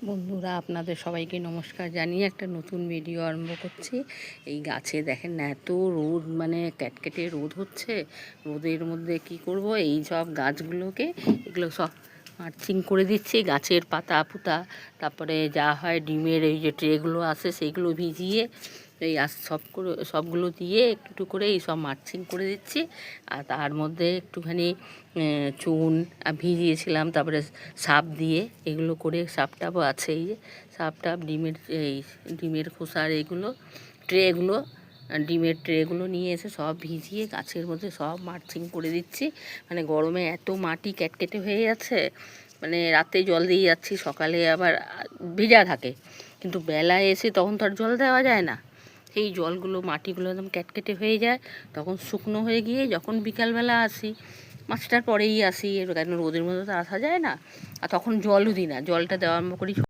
বন্ধুরা, আপনাদের সবাইকে নমস্কার জানিয়ে একটা নতুন ভিডিও আরম্ভ করছি। এই গাছে দেখেন না, এত রোদ, মানে ক্যাটকেটে রোদ হচ্ছে। রোদের মধ্যে কি করব, এই সব গাছগুলোকে এগুলো সব মার্চিং করে দিচ্ছি। গাছের পাতা পুতা, তারপরে যা হয় ডিমের এই যে ট্রেগুলো আছে সেইগুলো ভিজিয়ে এই সবগুলো দিয়ে একটু করে এই সব মার্চিং করে দিচ্ছি। আর তার মধ্যে একটুখানি চুন ভিজিয়েছিলাম, তারপরে সাপ দিয়ে এগুলো করে, সাপ টাপও আছে, এই যে সাপ টাপ, ডিমের খোসার এইগুলো ট্রেগুলো, ডিমের ট্রেগুলো নিয়ে এসে সব ভিজিয়ে গাছের মধ্যে সব মার্চিং করে দিচ্ছি। মানে গরমে এত মাটি ক্যাটকেটে হয়ে যাচ্ছে, মানে রাতে জল দিয়ে যাচ্ছি, সকালে আবার ভিজা থাকে, কিন্তু বেলায় এসে তখন তো আর জল দেওয়া যায় না। সেই জলগুলো, মাটিগুলো একদম ক্যাটকেটে হয়ে যায়। তখন শুকনো হয়ে গিয়ে যখন বিকালবেলা আসি, 5টার পরেই আসি, কেন রোদের মধ্যে তো আসা যায় না, আর তখন জলও দিই না, জলটা দেওয়া আরম্ভ করি